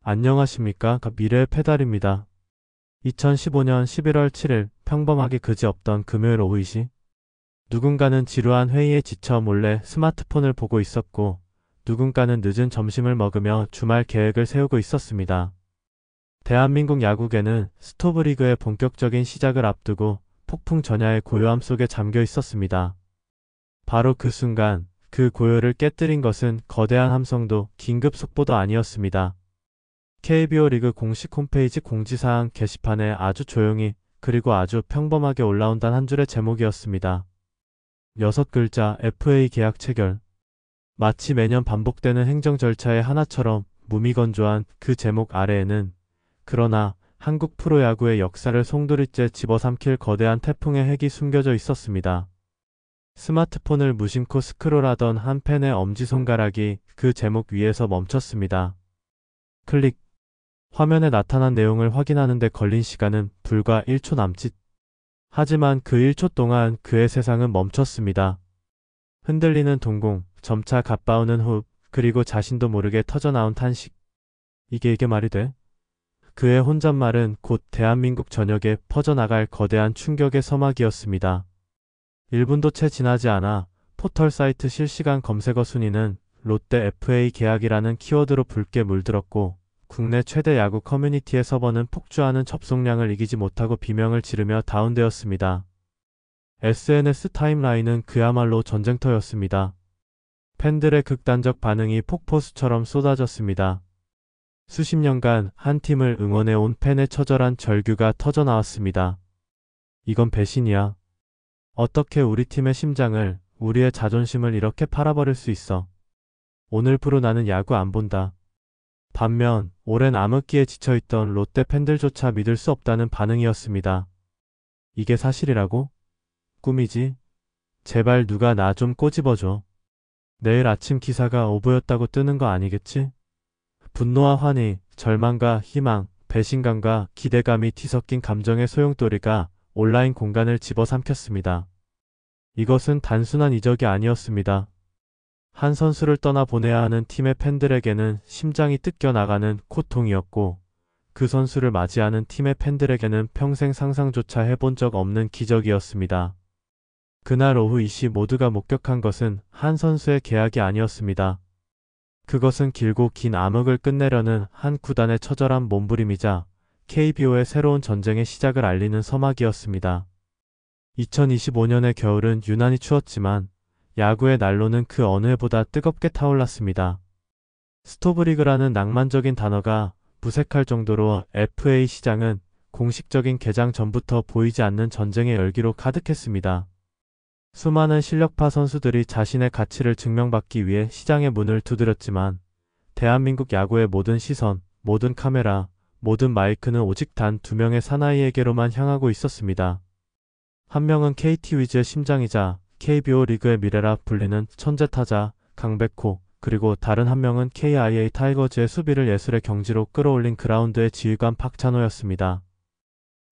안녕하십니까? 미래의 페달입니다. 2015년 11월 7일 평범하게 그지없던 금요일 오후 2시. 누군가는 지루한 회의에 지쳐 몰래 스마트폰을 보고 있었고, 누군가는 늦은 점심을 먹으며 주말 계획을 세우고 있었습니다. 대한민국 야구계는 스토브리그의 본격적인 시작을 앞두고 폭풍 전야의 고요함 속에 잠겨 있었습니다. 바로 그 순간, 그 고요를 깨뜨린 것은 거대한 함성도 긴급 속보도 아니었습니다. KBO 리그 공식 홈페이지 공지사항 게시판에 아주 조용히 그리고 아주 평범하게 올라온 단 한 줄의 제목이었습니다. 6글자 FA 계약 체결. 마치 매년 반복되는 행정 절차의 하나처럼 무미건조한 그 제목 아래에는 그러나 한국 프로야구의 역사를 송두리째 집어삼킬 거대한 태풍의 핵이 숨겨져 있었습니다. 스마트폰을 무심코 스크롤하던 한 팬의 엄지손가락이 그 제목 위에서 멈췄습니다. 클릭. 화면에 나타난 내용을 확인하는 데 걸린 시간은 불과 1초 남짓. 하지만 그 1초 동안 그의 세상은 멈췄습니다. 흔들리는 동공, 점차 갓바우는 호흡, 그리고 자신도 모르게 터져나온 탄식. 이게 말이 돼? 그의 혼잣말은 곧 대한민국 전역에 퍼져나갈 거대한 충격의 서막이었습니다. 1분도 채 지나지 않아 포털 사이트 실시간 검색어 순위는 롯데 FA 계약이라는 키워드로 붉게 물들었고, 국내 최대 야구 커뮤니티의 서버는 폭주하는 접속량을 이기지 못하고 비명을 지르며 다운되었습니다. SNS 타임라인은 그야말로 전쟁터였습니다. 팬들의 극단적 반응이 폭포수처럼 쏟아졌습니다. 수십 년간 한 팀을 응원해온 팬의 처절한 절규가 터져나왔습니다. 이건 배신이야. 어떻게 우리 팀의 심장을, 우리의 자존심을 이렇게 팔아버릴 수 있어. 오늘부로 나는 야구 안 본다. 반면 오랜 암흑기에 지쳐있던 롯데 팬들조차 믿을 수 없다는 반응이었습니다. 이게 사실이라고? 꿈이지? 제발 누가 나 좀 꼬집어줘. 내일 아침 기사가 오보였다고 뜨는 거 아니겠지? 분노와 환희, 절망과 희망, 배신감과 기대감이 뒤섞인 감정의 소용돌이가 온라인 공간을 집어삼켰습니다. 이것은 단순한 이적이 아니었습니다. 한 선수를 떠나보내야 하는 팀의 팬들에게는 심장이 뜯겨나가는 고통이었고, 그 선수를 맞이하는 팀의 팬들에게는 평생 상상조차 해본 적 없는 기적이었습니다. 그날 오후 2시 모두가 목격한 것은 한 선수의 계약이 아니었습니다. 그것은 길고 긴 암흑을 끝내려는 한 구단의 처절한 몸부림이자 KBO의 새로운 전쟁의 시작을 알리는 서막이었습니다. 2025년의 겨울은 유난히 추웠지만 야구의 난로는 그 어느 해보다 뜨겁게 타올랐습니다. 스토브리그라는 낭만적인 단어가 무색할 정도로 FA 시장은 공식적인 개장 전부터 보이지 않는 전쟁의 열기로 가득했습니다. 수많은 실력파 선수들이 자신의 가치를 증명받기 위해 시장의 문을 두드렸지만 대한민국 야구의 모든 시선, 모든 카메라, 모든 마이크는 오직 단 2명의 사나이에게로만 향하고 있었습니다. 한 명은 KT 위즈의 심장이자 KBO 리그의 미래라 불리는 천재타자 강백호, 그리고 다른 한 명은 KIA 타이거즈의 수비를 예술의 경지로 끌어올린 그라운드의 지휘관 박찬호였습니다.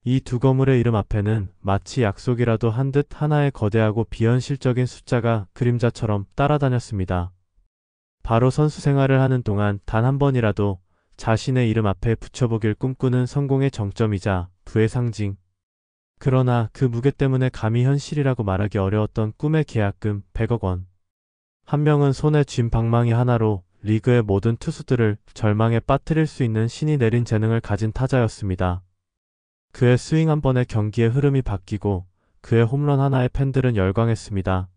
이 두 거물의 이름 앞에는 마치 약속이라도 한 듯 하나의 거대하고 비현실적인 숫자가 그림자처럼 따라다녔습니다. 바로 선수 생활을 하는 동안 단 한 번이라도 자신의 이름 앞에 붙여보길 꿈꾸는 성공의 정점이자 부의 상징. 그러나 그 무게 때문에 감히 현실이라고 말하기 어려웠던 꿈의 계약금 100억 원. 한 명은 손에 쥔 방망이 하나로 리그의 모든 투수들을 절망에 빠뜨릴 수 있는 신이 내린 재능을 가진 타자였습니다. 그의 스윙 한 번에 경기의 흐름이 바뀌고 그의 홈런 하나에 팬들은 열광했습니다.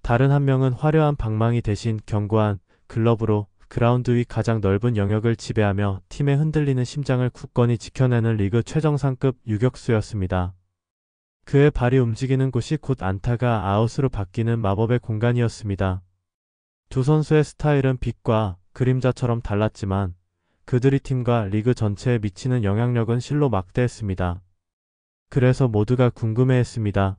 다른 한 명은 화려한 방망이 대신 견고한 글러브로 그라운드 위 가장 넓은 영역을 지배하며 팀의 흔들리는 심장을 굳건히 지켜내는 리그 최정상급 유격수였습니다. 그의 발이 움직이는 곳이 곧 안타가 아웃으로 바뀌는 마법의 공간이었습니다. 두 선수의 스타일은 빛과 그림자처럼 달랐지만 그들이 팀과 리그 전체에 미치는 영향력은 실로 막대했습니다. 그래서 모두가 궁금해했습니다.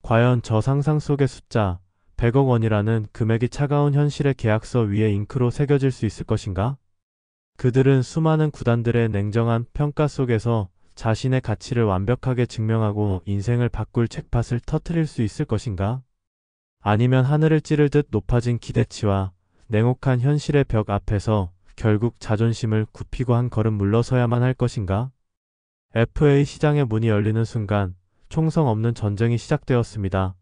과연 저 상상 속의 숫자 100억 원이라는 금액이 차가운 현실의 계약서 위에 잉크로 새겨질 수 있을 것인가? 그들은 수많은 구단들의 냉정한 평가 속에서 자신의 가치를 완벽하게 증명하고 인생을 바꿀 잭팟을 터뜨릴 수 있을 것인가? 아니면 하늘을 찌를 듯 높아진 기대치와 냉혹한 현실의 벽 앞에서 결국 자존심을 굽히고 한 걸음 물러서야만 할 것인가? FA 시장의 문이 열리는 순간 총성 없는 전쟁이 시작되었습니다.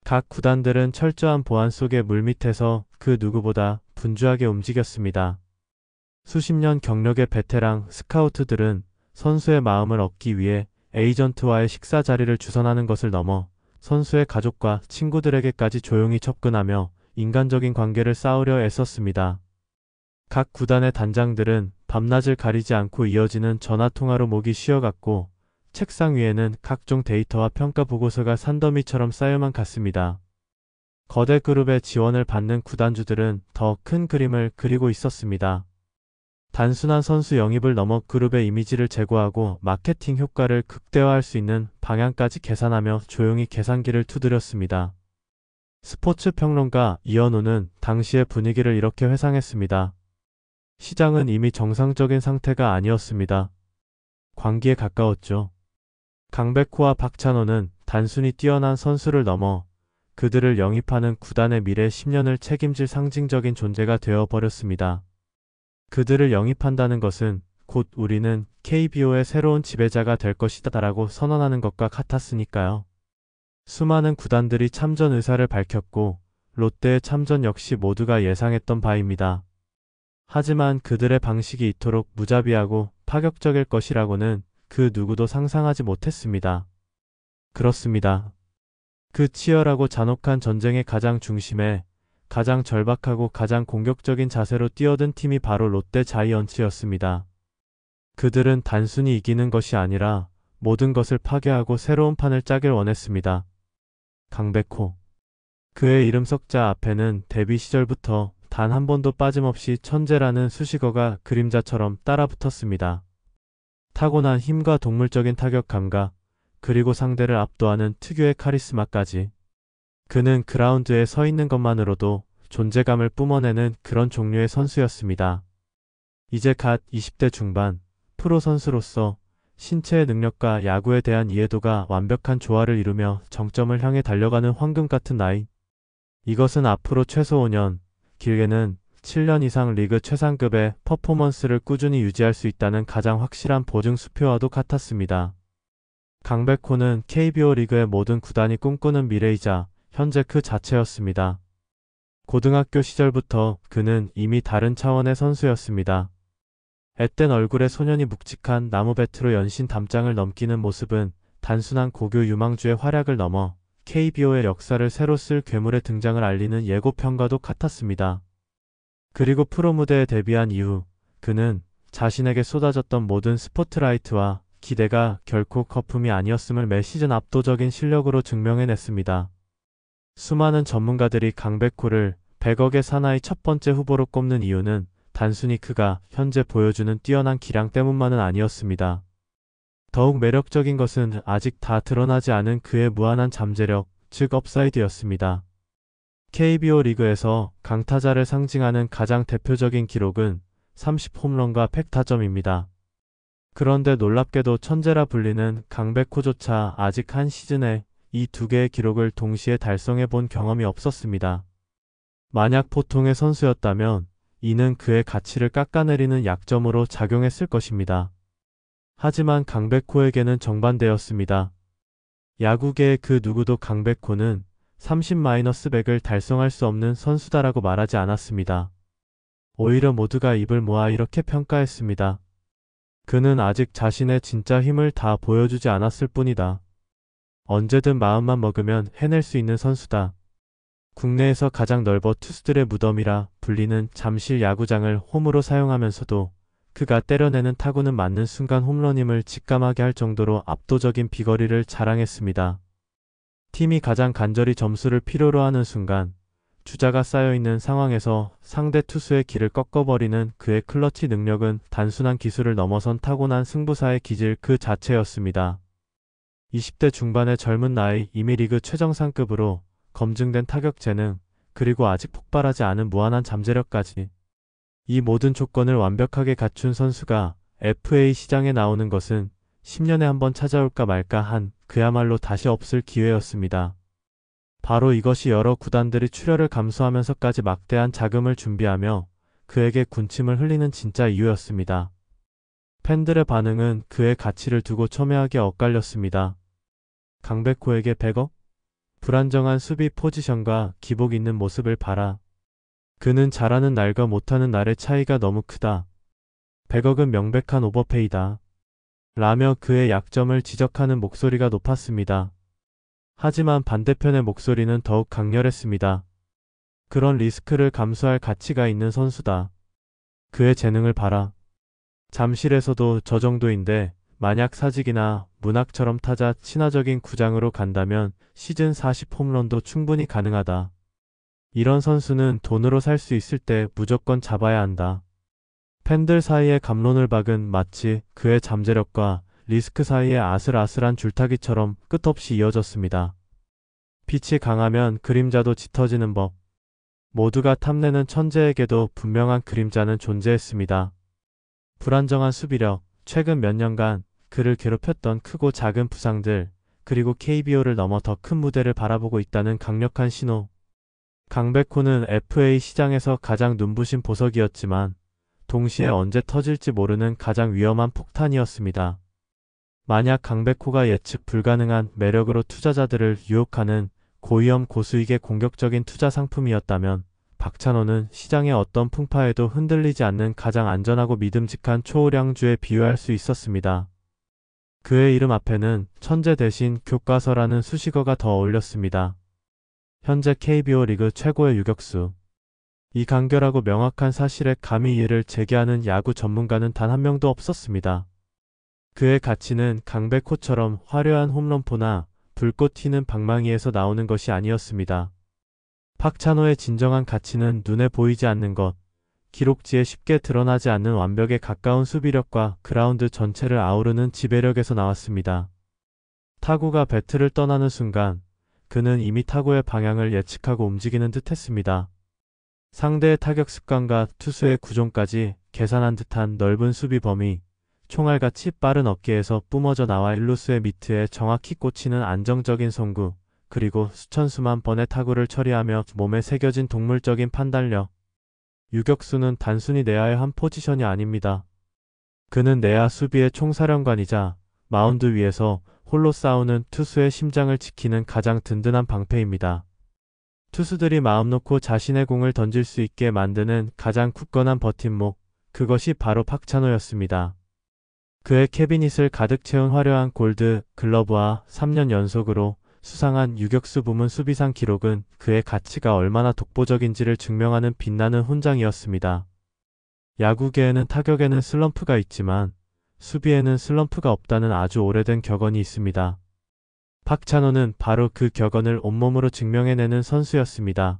각 구단들은 철저한 보안 속의 물밑에서 그 누구보다 분주하게 움직였습니다. 수십 년 경력의 베테랑 스카우트들은 선수의 마음을 얻기 위해 에이전트와의 식사 자리를 주선하는 것을 넘어 선수의 가족과 친구들에게까지 조용히 접근하며 인간적인 관계를 쌓으려 애썼습니다. 각 구단의 단장들은 밤낮을 가리지 않고 이어지는 전화통화로 목이 쉬어갔고 책상 위에는 각종 데이터와 평가 보고서가 산더미처럼 쌓여만 갔습니다. 거대 그룹의 지원을 받는 구단주들은 더 큰 그림을 그리고 있었습니다. 단순한 선수 영입을 넘어 그룹의 이미지를 제고하고 마케팅 효과를 극대화할 수 있는 방향까지 계산하며 조용히 계산기를 두드렸습니다. 스포츠 평론가 이현우는 당시의 분위기를 이렇게 회상했습니다. 시장은 이미 정상적인 상태가 아니었습니다. 광기에 가까웠죠. 강백호와 박찬호는 단순히 뛰어난 선수를 넘어 그들을 영입하는 구단의 미래 10년을 책임질 상징적인 존재가 되어버렸습니다. 그들을 영입한다는 것은 곧 우리는 KBO의 새로운 지배자가 될 것이다 라고 선언하는 것과 같았으니까요. 수많은 구단들이 참전 의사를 밝혔고 롯데의 참전 역시 모두가 예상했던 바입니다. 하지만 그들의 방식이 이토록 무자비하고 파격적일 것이라고는 그 누구도 상상하지 못했습니다. 그렇습니다. 그 치열하고 잔혹한 전쟁의 가장 중심에 가장 절박하고 가장 공격적인 자세로 뛰어든 팀이 바로 롯데 자이언츠였습니다. 그들은 단순히 이기는 것이 아니라 모든 것을 파괴하고 새로운 판을 짜길 원했습니다. 강백호. 그의 이름 석자 앞에는 데뷔 시절부터 단 한 번도 빠짐없이 천재라는 수식어가 그림자처럼 따라붙었습니다. 타고난 힘과 동물적인 타격 감각, 그리고 상대를 압도하는 특유의 카리스마까지. 그는 그라운드에 서 있는 것만으로도 존재감을 뿜어내는 그런 종류의 선수였습니다. 이제 갓 20대 중반, 프로 선수로서 신체의 능력과 야구에 대한 이해도가 완벽한 조화를 이루며 정점을 향해 달려가는 황금 같은 나이. 이것은 앞으로 최소 5년, 길게는 7년 이상 리그 최상급의 퍼포먼스를 꾸준히 유지할 수 있다는 가장 확실한 보증 수표와도 같았습니다. 강백호는 KBO 리그의 모든 구단이 꿈꾸는 미래이자 현재 그 자체였습니다. 고등학교 시절부터 그는 이미 다른 차원의 선수였습니다. 앳된 얼굴에 소년이 묵직한 나무 배트로 연신 담장을 넘기는 모습은 단순한 고교 유망주의 활약을 넘어 KBO의 역사를 새로 쓸 괴물의 등장을 알리는 예고편과도 같았습니다. 그리고 프로 무대에 데뷔한 이후 그는 자신에게 쏟아졌던 모든 스포트라이트와 기대가 결코 거품이 아니었음을 매 시즌 압도적인 실력으로 증명해냈습니다. 수많은 전문가들이 강백호를 100억의 사나이 첫 번째 후보로 꼽는 이유는 단순히 그가 현재 보여주는 뛰어난 기량 때문만은 아니었습니다. 더욱 매력적인 것은 아직 다 드러나지 않은 그의 무한한 잠재력, 즉 업사이드였습니다. KBO 리그에서 강타자를 상징하는 가장 대표적인 기록은 30홈런과 100타점입니다. 그런데 놀랍게도 천재라 불리는 강백호조차 아직 한 시즌에 이 두 개의 기록을 동시에 달성해 본 경험이 없었습니다. 만약 보통의 선수였다면 이는 그의 가치를 깎아내리는 약점으로 작용했을 것입니다. 하지만 강백호에게는 정반대였습니다. 야구계의 그 누구도 강백호는 30-100을 달성할 수 없는 선수다라고 말하지 않았습니다. 오히려 모두가 입을 모아 이렇게 평가했습니다. 그는 아직 자신의 진짜 힘을 다 보여주지 않았을 뿐이다. 언제든 마음만 먹으면 해낼 수 있는 선수다. 국내에서 가장 넓어 투수들의 무덤이라 불리는 잠실 야구장을 홈으로 사용하면서도 그가 때려내는 타구는 맞는 순간 홈런임을 직감하게 할 정도로 압도적인 비거리를 자랑했습니다. 팀이 가장 간절히 점수를 필요로 하는 순간 주자가 쌓여있는 상황에서 상대 투수의 길을 꺾어버리는 그의 클러치 능력은 단순한 기술을 넘어선 타고난 승부사의 기질 그 자체였습니다. 20대 중반의 젊은 나이 이미 리그 최정상급으로 검증된 타격 재능, 그리고 아직 폭발하지 않은 무한한 잠재력까지. 이 모든 조건을 완벽하게 갖춘 선수가 FA 시장에 나오는 것은 10년에 한 번 찾아올까 말까 한 그야말로 다시 없을 기회였습니다. 바로 이것이 여러 구단들이 출혈을 감수하면서까지 막대한 자금을 준비하며 그에게 군침을 흘리는 진짜 이유였습니다. 팬들의 반응은 그의 가치를 두고 첨예하게 엇갈렸습니다. 강백호에게 100억? 불안정한 수비 포지션과 기복 있는 모습을 봐라. 그는 잘하는 날과 못하는 날의 차이가 너무 크다. 100억은 명백한 오버페이다. 라며 그의 약점을 지적하는 목소리가 높았습니다. 하지만 반대편의 목소리는 더욱 강렬했습니다. 그런 리스크를 감수할 가치가 있는 선수다. 그의 재능을 봐라. 잠실에서도 저 정도인데 만약 사직이나 문학처럼 타자 친화적인 구장으로 간다면 시즌 40 홈런도 충분히 가능하다. 이런 선수는 돈으로 살 수 있을 때 무조건 잡아야 한다. 팬들 사이에 감론을 박은 마치 그의 잠재력과 리스크 사이의 아슬아슬한 줄타기처럼 끝없이 이어졌습니다. 빛이 강하면 그림자도 짙어지는 법. 모두가 탐내는 천재에게도 분명한 그림자는 존재했습니다. 불안정한 수비력, 최근 몇 년간 그를 괴롭혔던 크고 작은 부상들, 그리고 KBO를 넘어 더 큰 무대를 바라보고 있다는 강력한 신호. 강백호는 FA 시장에서 가장 눈부신 보석이었지만 동시에 언제 터질지 모르는 가장 위험한 폭탄이었습니다. 만약 강백호가 예측 불가능한 매력으로 투자자들을 유혹하는 고위험 고수익의 공격적인 투자 상품이었다면 박찬호는 시장의 어떤 풍파에도 흔들리지 않는 가장 안전하고 믿음직한 초우량주에 비유할 수 있었습니다. 그의 이름 앞에는 천재 대신 교과서라는 수식어가 더 어울렸습니다. 현재 KBO 리그 최고의 유격수. 이 간결하고 명확한 사실에 감히 이를 제기하는 야구 전문가는 단 한 명도 없었습니다. 그의 가치는 강백호처럼 화려한 홈런포나 불꽃 튀는 방망이에서 나오는 것이 아니었습니다. 박찬호의 진정한 가치는 눈에 보이지 않는 것, 기록지에 쉽게 드러나지 않는 완벽에 가까운 수비력과 그라운드 전체를 아우르는 지배력에서 나왔습니다. 타구가 배트를 떠나는 순간 그는 이미 타구의 방향을 예측하고 움직이는 듯 했습니다. 상대의 타격 습관과 투수의 구종까지 계산한 듯한 넓은 수비 범위, 총알같이 빠른 어깨에서 뿜어져 나와 일루수의 미트에 정확히 꽂히는 안정적인 송구, 그리고 수천 수만 번의 타구를 처리하며 몸에 새겨진 동물적인 판단력. 유격수는 단순히 내야의 한 포지션이 아닙니다. 그는 내야 수비의 총사령관이자 마운드 위에서 홀로 싸우는 투수의 심장을 지키는 가장 든든한 방패입니다. 투수들이 마음 놓고 자신의 공을 던질 수 있게 만드는 가장 굳건한 버팀목, 그것이 바로 박찬호였습니다. 그의 캐비닛을 가득 채운 화려한 골드 글러브와 3년 연속으로 수상한 유격수 부문 수비상 기록은 그의 가치가 얼마나 독보적인지를 증명하는 빛나는 훈장이었습니다. 야구계에는 타격에는 슬럼프가 있지만 수비에는 슬럼프가 없다는 아주 오래된 격언이 있습니다. 박찬호는 바로 그 격언을 온몸으로 증명해내는 선수였습니다.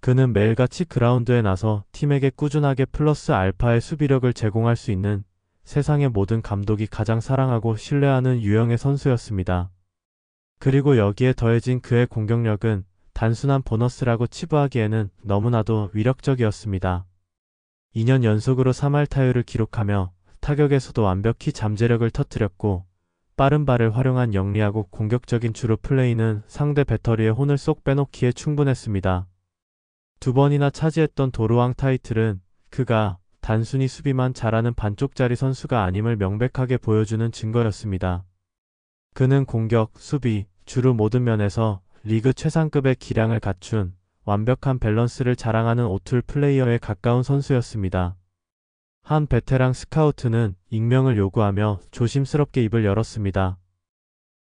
그는 매일같이 그라운드에 나서 팀에게 꾸준하게 플러스 알파의 수비력을 제공할 수 있는 세상의 모든 감독이 가장 사랑하고 신뢰하는 유형의 선수였습니다. 그리고 여기에 더해진 그의 공격력은 단순한 보너스라고 치부하기에는 너무나도 위력적이었습니다. 2년 연속으로 3할 타율을 기록하며 타격에서도 완벽히 잠재력을 터뜨렸고 빠른 발을 활용한 영리하고 공격적인 주루 플레이는 상대 배터리의 혼을 쏙 빼놓기에 충분했습니다. 2번이나 차지했던 도루왕 타이틀은 그가 단순히 수비만 잘하는 반쪽짜리 선수가 아님을 명백하게 보여주는 증거였습니다. 그는 공격, 수비, 주루 모든 면에서 리그 최상급의 기량을 갖춘 완벽한 밸런스를 자랑하는 오툴 플레이어에 가까운 선수였습니다. 한 베테랑 스카우트는 익명을 요구하며 조심스럽게 입을 열었습니다.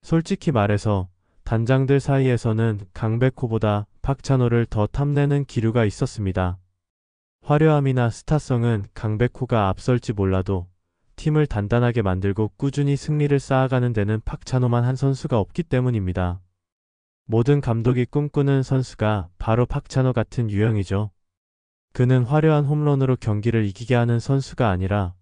솔직히 말해서 단장들 사이에서는 강백호보다 박찬호를 더 탐내는 기류가 있었습니다. 화려함이나 스타성은 강백호가 앞설지 몰라도 팀을 단단하게 만들고 꾸준히 승리를 쌓아가는 데는 박찬호만 한 선수가 없기 때문입니다. 모든 감독이 꿈꾸는 선수가 바로 박찬호 같은 유형이죠. 그는 화려한 홈런으로 경기를 이기게 하는 선수가 아니라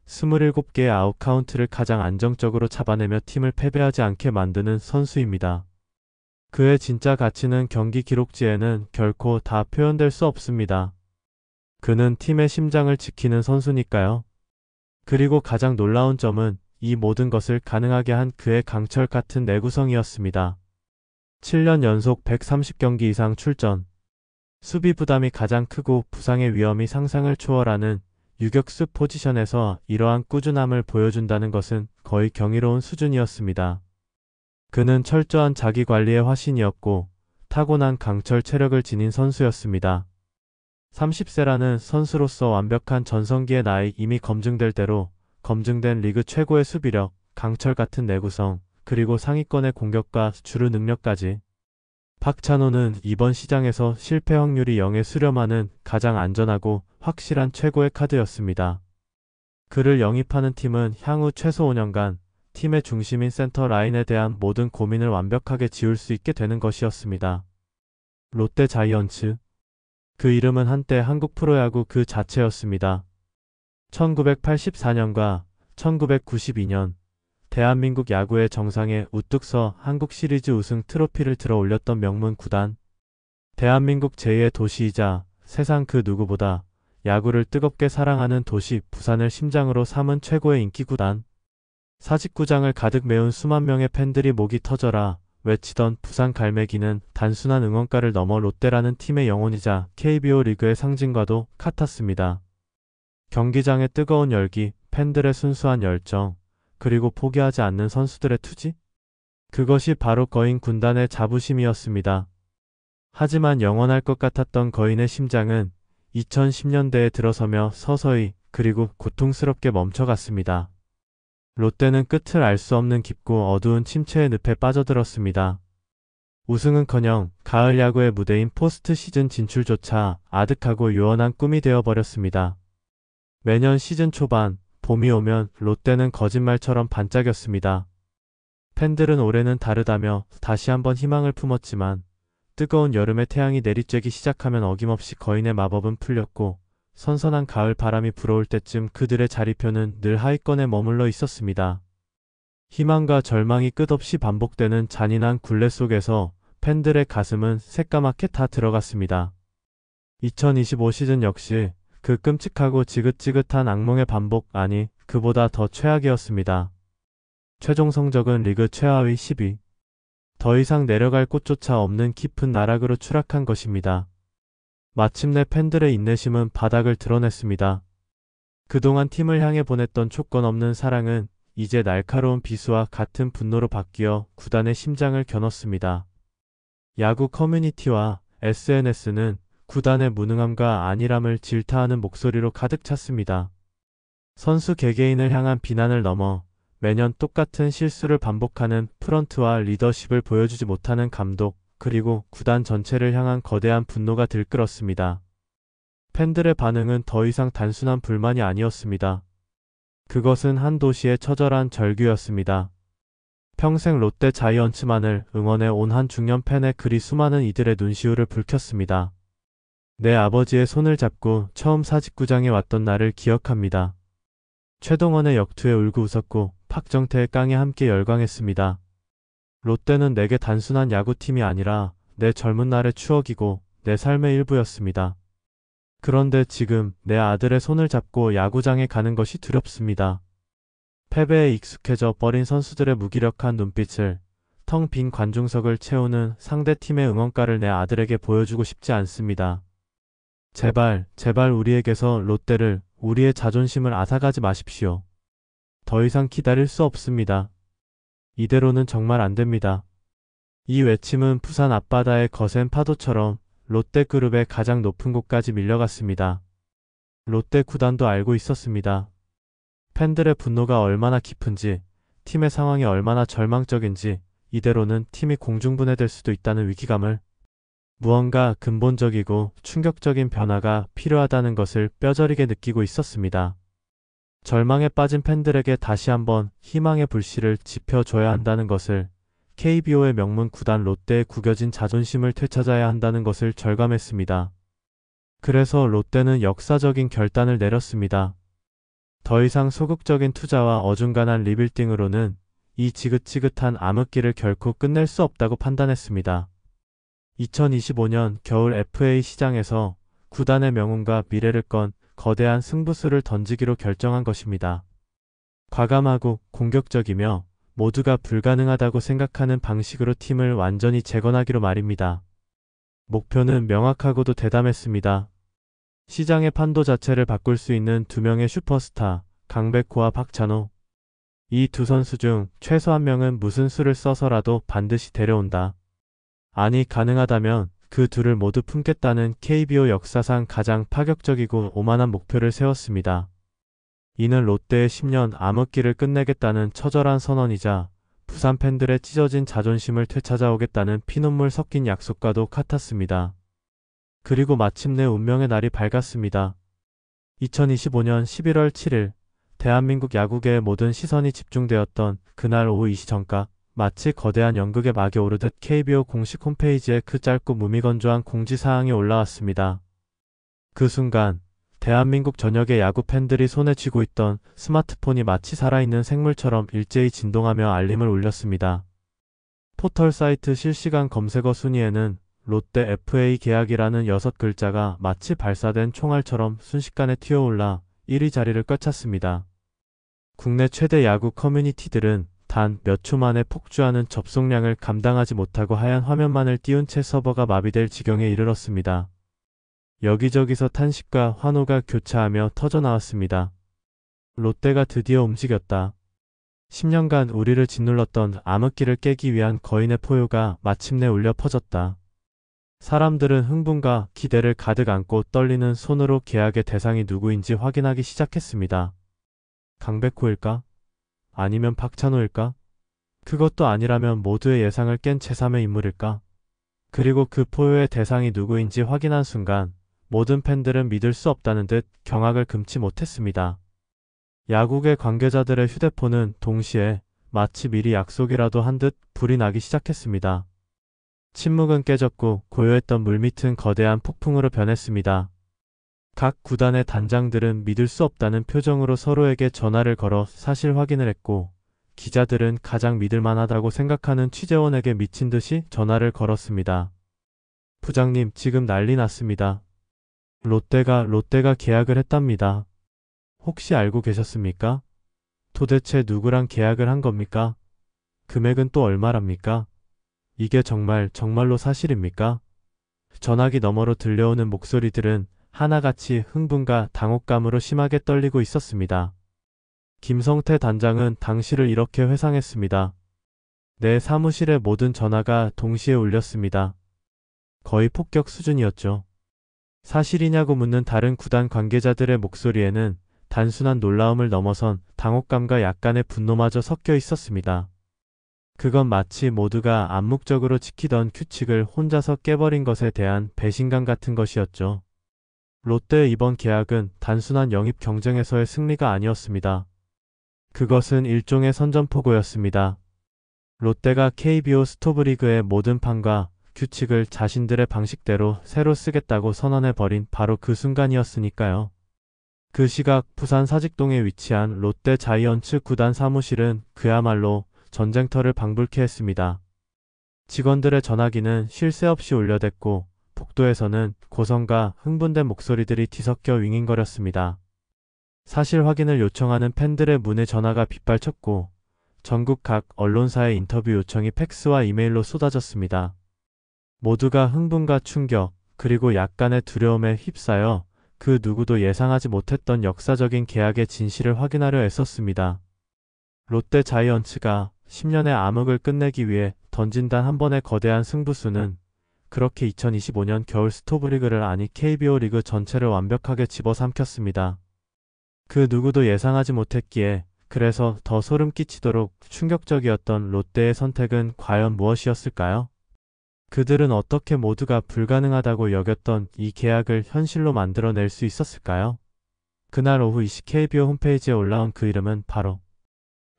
27개의 아웃카운트를 가장 안정적으로 잡아내며 팀을 패배하지 않게 만드는 선수입니다. 그의 진짜 가치는 경기 기록지에는 결코 다 표현될 수 없습니다. 그는 팀의 심장을 지키는 선수니까요. 그리고 가장 놀라운 점은 이 모든 것을 가능하게 한 그의 강철 같은 내구성이었습니다. 7년 연속 130경기 이상 출전. 수비 부담이 가장 크고 부상의 위험이 상상을 초월하는 유격수 포지션에서 이러한 꾸준함을 보여준다는 것은 거의 경이로운 수준이었습니다. 그는 철저한 자기 관리의 화신이었고 타고난 강철 체력을 지닌 선수였습니다. 30세라는 선수로서 완벽한 전성기의 나이 이미 검증될 대로 검증된 리그 최고의 수비력, 강철 같은 내구성, 그리고 상위권의 공격과 주루 능력까지. 박찬호는 이번 시장에서 실패 확률이 0에 수렴하는 가장 안전하고 확실한 최고의 카드였습니다. 그를 영입하는 팀은 향후 최소 5년간 팀의 중심인 센터 라인에 대한 모든 고민을 완벽하게 지울 수 있게 되는 것이었습니다. 롯데 자이언츠. 그 이름은 한때 한국 프로야구 그 자체였습니다. 1984년과 1992년 대한민국 야구의 정상에 우뚝 서 한국 시리즈 우승 트로피를 들어 올렸던 명문 구단. 대한민국 제2의 도시이자 세상 그 누구보다 야구를 뜨겁게 사랑하는 도시 부산을 심장으로 삼은 최고의 인기 구단. 사직구장을 가득 메운 수만 명의 팬들이 목이 터져라 외치던 부산 갈매기는 단순한 응원가를 넘어 롯데라는 팀의 영혼이자 KBO 리그의 상징과도 같았습니다. 경기장의 뜨거운 열기, 팬들의 순수한 열정, 그리고 포기하지 않는 선수들의 투지? 그것이 바로 거인 군단의 자부심이었습니다. 하지만 영원할 것 같았던 거인의 심장은 2010년대에 들어서며 서서히 그리고 고통스럽게 멈춰갔습니다. 롯데는 끝을 알 수 없는 깊고 어두운 침체의 늪에 빠져들었습니다. 우승은커녕 가을 야구의 무대인 포스트 시즌 진출조차 아득하고 요원한 꿈이 되어버렸습니다. 매년 시즌 초반, 봄이 오면 롯데는 거짓말처럼 반짝였습니다. 팬들은 올해는 다르다며 다시 한번 희망을 품었지만 뜨거운 여름의 태양이 내리쬐기 시작하면 어김없이 거인의 마법은 풀렸고 선선한 가을 바람이 불어올 때쯤 그들의 자리표는 늘 하위권에 머물러 있었습니다. 희망과 절망이 끝없이 반복되는 잔인한 굴레 속에서 팬들의 가슴은 새까맣게 다 들어갔습니다. 2025 시즌 역시 그 끔찍하고 지긋지긋한 악몽의 반복 아니 그보다 더 최악이었습니다. 최종 성적은 리그 최하위 10위. 더 이상 내려갈 곳조차 없는 깊은 나락으로 추락한 것입니다. 마침내 팬들의 인내심은 바닥을 드러냈습니다. 그동안 팀을 향해 보냈던 조건 없는 사랑은 이제 날카로운 비수와 같은 분노로 바뀌어 구단의 심장을 겨눴습니다. 야구 커뮤니티와 SNS는 구단의 무능함과 안일함을 질타하는 목소리로 가득 찼습니다. 선수 개개인을 향한 비난을 넘어 매년 똑같은 실수를 반복하는 프런트와 리더십을 보여주지 못하는 감독, 그리고 구단 전체를 향한 거대한 분노가 들끓었습니다. 팬들의 반응은 더 이상 단순한 불만이 아니었습니다. 그것은 한 도시의 처절한 절규였습니다. 평생 롯데 자이언츠만을 응원해 온 한 중년 팬의 그리 수많은 이들의 눈시울을 붉혔습니다. 내 아버지의 손을 잡고 처음 사직구장에 왔던 날을 기억합니다. 최동원의 역투에 울고 웃었고 박정태의 깡에 함께 열광했습니다. 롯데는 내게 단순한 야구팀이 아니라 내 젊은 날의 추억이고 내 삶의 일부였습니다. 그런데 지금 내 아들의 손을 잡고 야구장에 가는 것이 두렵습니다. 패배에 익숙해져 버린 선수들의 무기력한 눈빛을, 텅 빈 관중석을 채우는 상대팀의 응원가를 내 아들에게 보여주고 싶지 않습니다. 제발, 제발 우리에게서 롯데를, 우리의 자존심을 앗아가지 마십시오. 더 이상 기다릴 수 없습니다. 이대로는 정말 안 됩니다. 이 외침은 부산 앞바다의 거센 파도처럼 롯데그룹의 가장 높은 곳까지 밀려갔습니다. 롯데 구단도 알고 있었습니다. 팬들의 분노가 얼마나 깊은지, 팀의 상황이 얼마나 절망적인지 이대로는 팀이 공중분해될 수도 있다는 위기감을, 무언가 근본적이고 충격적인 변화가 필요하다는 것을 뼈저리게 느끼고 있었습니다. 절망에 빠진 팬들에게 다시 한번 희망의 불씨를 지펴줘야 한다는 것을, KBO의 명문 구단 롯데의 구겨진 자존심을 되찾아야 한다는 것을 절감했습니다. 그래서 롯데는 역사적인 결단을 내렸습니다. 더 이상 소극적인 투자와 어중간한 리빌딩으로는 이 지긋지긋한 암흑기를 결코 끝낼 수 없다고 판단했습니다. 2025년 겨울 FA 시장에서 구단의 명운과 미래를 건 거대한 승부수를 던지기로 결정한 것입니다. 과감하고 공격적이며 모두가 불가능하다고 생각하는 방식으로 팀을 완전히 재건하기로 말입니다. 목표는 명확하고도 대담했습니다. 시장의 판도 자체를 바꿀 수 있는 두 명의 슈퍼스타, 강백호와 박찬호. 이 두 선수 중 최소 한 명은 무슨 수를 써서라도 반드시 데려온다. 아니 가능하다면 그 둘을 모두 품겠다는 KBO 역사상 가장 파격적이고 오만한 목표를 세웠습니다. 이는 롯데의 10년 암흑기를 끝내겠다는 처절한 선언이자 부산 팬들의 찢어진 자존심을 되찾아오겠다는 피눈물 섞인 약속과도 같았습니다. 그리고 마침내 운명의 날이 밝았습니다. 2025년 11월 7일 대한민국 야구계의 모든 시선이 집중되었던 그날 오후 2시 정각, 마치 거대한 연극의 막이 오르듯 KBO 공식 홈페이지에 그 짧고 무미건조한 공지사항이 올라왔습니다. 그 순간 대한민국 전역의 야구 팬들이 손에 쥐고 있던 스마트폰이 마치 살아있는 생물처럼 일제히 진동하며 알림을 울렸습니다. 포털 사이트 실시간 검색어 순위에는 롯데 FA 계약이라는 6글자가 마치 발사된 총알처럼 순식간에 튀어올라 1위 자리를 꿰찼습니다. 국내 최대 야구 커뮤니티들은 단 몇 초 만에 폭주하는 접속량을 감당하지 못하고 하얀 화면만을 띄운 채 서버가 마비될 지경에 이르렀습니다. 여기저기서 탄식과 환호가 교차하며 터져나왔습니다. 롯데가 드디어 움직였다. 10년간 우리를 짓눌렀던 암흑기를 깨기 위한 거인의 포효가 마침내 울려 퍼졌다. 사람들은 흥분과 기대를 가득 안고 떨리는 손으로 계약의 대상이 누구인지 확인하기 시작했습니다. 강백호일까? 아니면 박찬호일까? 그것도 아니라면 모두의 예상을 깬 제3의 인물일까? 그리고 그 포효의 대상이 누구인지 확인한 순간 모든 팬들은 믿을 수 없다는 듯 경악을 금치 못했습니다. 야구계 관계자들의 휴대폰은 동시에 마치 미리 약속이라도 한 듯 불이 나기 시작했습니다. 침묵은 깨졌고 고요했던 물밑은 거대한 폭풍으로 변했습니다. 각 구단의 단장들은 믿을 수 없다는 표정으로 서로에게 전화를 걸어 사실 확인을 했고, 기자들은 가장 믿을만하다고 생각하는 취재원에게 미친 듯이 전화를 걸었습니다. 부장님, 지금 난리 났습니다. 롯데가 계약을 했답니다. 혹시 알고 계셨습니까? 도대체 누구랑 계약을 한 겁니까? 금액은 또 얼마랍니까? 이게 정말로 사실입니까? 전화기 너머로 들려오는 목소리들은 하나같이 흥분과 당혹감으로 심하게 떨리고 있었습니다. 김성태 단장은 당시를 이렇게 회상했습니다. 내 사무실의 모든 전화가 동시에 울렸습니다. 거의 폭격 수준이었죠. 사실이냐고 묻는 다른 구단 관계자들의 목소리에는 단순한 놀라움을 넘어선 당혹감과 약간의 분노마저 섞여 있었습니다. 그건 마치 모두가 암묵적으로 지키던 규칙을 혼자서 깨버린 것에 대한 배신감 같은 것이었죠. 롯데의 이번 계약은 단순한 영입 경쟁에서의 승리가 아니었습니다. 그것은 일종의 선전포고였습니다. 롯데가 KBO 스토브리그의 모든 판과 규칙을 자신들의 방식대로 새로 쓰겠다고 선언해버린 바로 그 순간이었으니까요. 그 시각 부산 사직동에 위치한 롯데 자이언츠 구단 사무실은 그야말로 전쟁터를 방불케 했습니다. 직원들의 전화기는 쉴 새 없이 울려댔고 복도에서는 고성과 흥분된 목소리들이 뒤섞여 윙윙거렸습니다. 사실 확인을 요청하는 팬들의 문에 전화가 빗발쳤고 전국 각 언론사의 인터뷰 요청이 팩스와 이메일로 쏟아졌습니다. 모두가 흥분과 충격 그리고 약간의 두려움에 휩싸여 그 누구도 예상하지 못했던 역사적인 계약의 진실을 확인하려 애썼습니다. 롯데 자이언츠가 10년의 암흑을 끝내기 위해 던진 단 한 번의 거대한 승부수는 그렇게 2025년 겨울 스토브리그를 아니 KBO 리그 전체를 완벽하게 집어삼켰습니다. 그 누구도 예상하지 못했기에 그래서 더 소름 끼치도록 충격적이었던 롯데의 선택은 과연 무엇이었을까요? 그들은 어떻게 모두가 불가능하다고 여겼던 이 계약을 현실로 만들어낼 수 있었을까요? 그날 오후 2시 KBO 홈페이지에 올라온 그 이름은 바로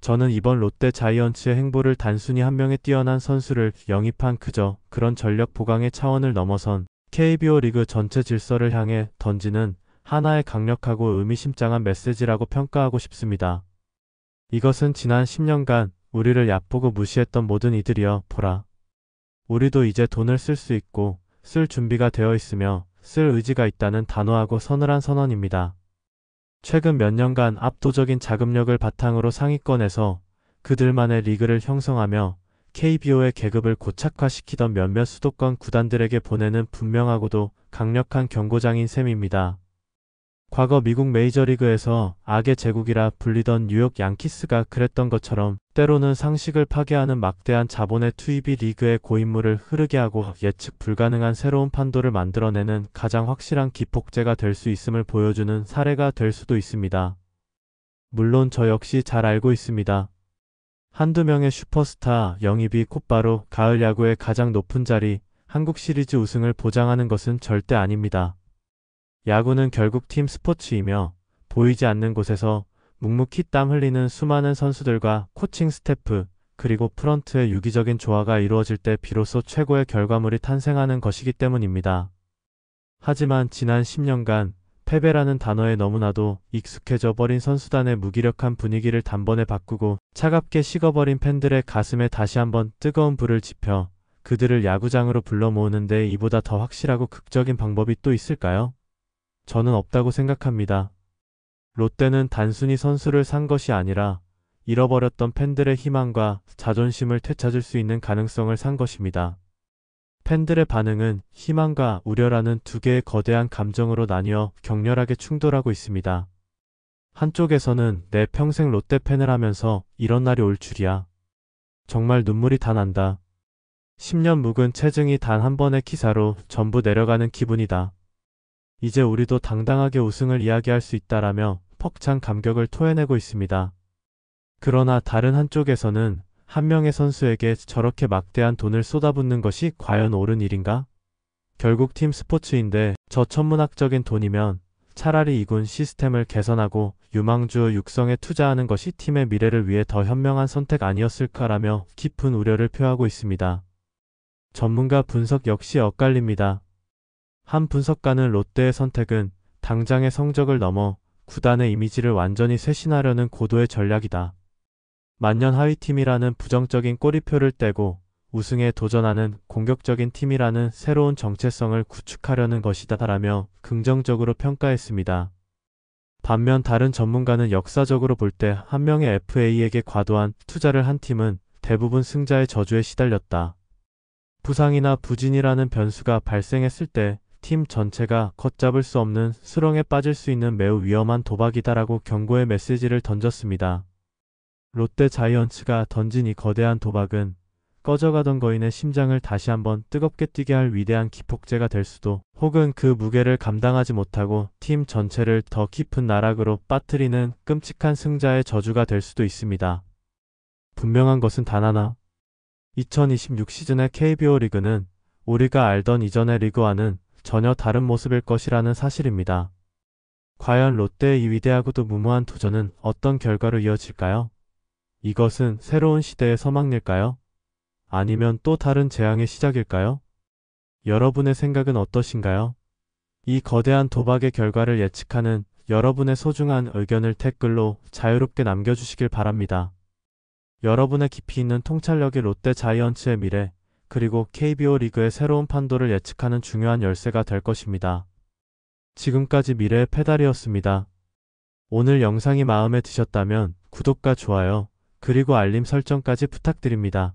저는 이번 롯데 자이언츠의 행보를 단순히 한 명의 뛰어난 선수를 영입한 그저 그런 전력 보강의 차원을 넘어선 KBO 리그 전체 질서를 향해 던지는 하나의 강력하고 의미심장한 메시지라고 평가하고 싶습니다. 이것은 지난 10년간 우리를 얕보고 무시했던 모든 이들이여 보라. 우리도 이제 돈을 쓸 수 있고 쓸 준비가 되어 있으며 쓸 의지가 있다는 단호하고 서늘한 선언입니다. 최근 몇 년간 압도적인 자금력을 바탕으로 상위권에서 그들만의 리그를 형성하며 KBO의 계급을 고착화시키던 몇몇 수도권 구단들에게 보내는 분명하고도 강력한 경고장인 셈입니다. 과거 미국 메이저리그에서 악의 제국이라 불리던 뉴욕 양키스가 그랬던 것처럼 때로는 상식을 파괴하는 막대한 자본의 투입이 리그의 고인물을 흐르게 하고 예측 불가능한 새로운 판도를 만들어내는 가장 확실한 기폭제가 될 수 있음을 보여주는 사례가 될 수도 있습니다. 물론 저 역시 잘 알고 있습니다. 한두 명의 슈퍼스타 영입이 곧바로 가을 야구의 가장 높은 자리, 한국 시리즈 우승을 보장하는 것은 절대 아닙니다. 야구는 결국 팀 스포츠이며 보이지 않는 곳에서 묵묵히 땀 흘리는 수많은 선수들과 코칭 스태프 그리고 프런트의 유기적인 조화가 이루어질 때 비로소 최고의 결과물이 탄생하는 것이기 때문입니다. 하지만 지난 10년간 패배라는 단어에 너무나도 익숙해져 버린 선수단의 무기력한 분위기를 단번에 바꾸고 차갑게 식어버린 팬들의 가슴에 다시 한번 뜨거운 불을 지펴 그들을 야구장으로 불러 모으는데 이보다 더 확실하고 극적인 방법이 또 있을까요? 저는 없다고 생각합니다. 롯데는 단순히 선수를 산 것이 아니라 잃어버렸던 팬들의 희망과 자존심을 되찾을 수 있는 가능성을 산 것입니다. 팬들의 반응은 희망과 우려라는 두 개의 거대한 감정으로 나뉘어 격렬하게 충돌하고 있습니다. 한쪽에서는 내 평생 롯데 팬을 하면서 이런 날이 올 줄이야. 정말 눈물이 다 난다. 10년 묵은 체증이 단 한 번의 기사로 전부 내려가는 기분이다. 이제 우리도 당당하게 우승을 이야기할 수 있다라며 벅찬 감격을 토해내고 있습니다. 그러나 다른 한쪽에서는 한 명의 선수에게 저렇게 막대한 돈을 쏟아붓는 것이 과연 옳은 일인가? 결국 팀 스포츠인데 저 천문학적인 돈이면 차라리 이군 시스템을 개선하고 유망주 육성에 투자하는 것이 팀의 미래를 위해 더 현명한 선택 아니었을까라며 깊은 우려를 표하고 있습니다. 전문가 분석 역시 엇갈립니다. 한 분석가는 롯데의 선택은 당장의 성적을 넘어 구단의 이미지를 완전히 쇄신하려는 고도의 전략이다. 만년 하위팀이라는 부정적인 꼬리표를 떼고 우승에 도전하는 공격적인 팀이라는 새로운 정체성을 구축하려는 것이다라며 긍정적으로 평가했습니다. 반면 다른 전문가는 역사적으로 볼 때 한 명의 FA에게 과도한 투자를 한 팀은 대부분 승자의 저주에 시달렸다. 부상이나 부진이라는 변수가 발생했을 때 팀 전체가 걷잡을 수 없는 수렁에 빠질 수 있는 매우 위험한 도박이다라고 경고의 메시지를 던졌습니다. 롯데 자이언츠가 던진 이 거대한 도박은 꺼져가던 거인의 심장을 다시 한번 뜨겁게 뛰게 할 위대한 기폭제가 될 수도, 혹은 그 무게를 감당하지 못하고 팀 전체를 더 깊은 나락으로 빠뜨리는 끔찍한 승자의 저주가 될 수도 있습니다. 분명한 것은 단 하나. 2026 시즌의 KBO 리그는 우리가 알던 이전의 리그와는 전혀 다른 모습일 것이라는 사실입니다. 과연 롯데의 이 위대하고도 무모한 도전은 어떤 결과로 이어질까요? 이것은 새로운 시대의 서막일까요? 아니면 또 다른 재앙의 시작일까요? 여러분의 생각은 어떠신가요? 이 거대한 도박의 결과를 예측하는 여러분의 소중한 의견을 댓글로 자유롭게 남겨주시길 바랍니다. 여러분의 깊이 있는 통찰력이 롯데 자이언츠의 미래, 그리고 KBO 리그의 새로운 판도를 예측하는 중요한 열쇠가 될 것입니다. 지금까지 미래의 페달이었습니다. 오늘 영상이 마음에 드셨다면 구독과 좋아요, 그리고 알림 설정까지 부탁드립니다.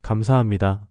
감사합니다.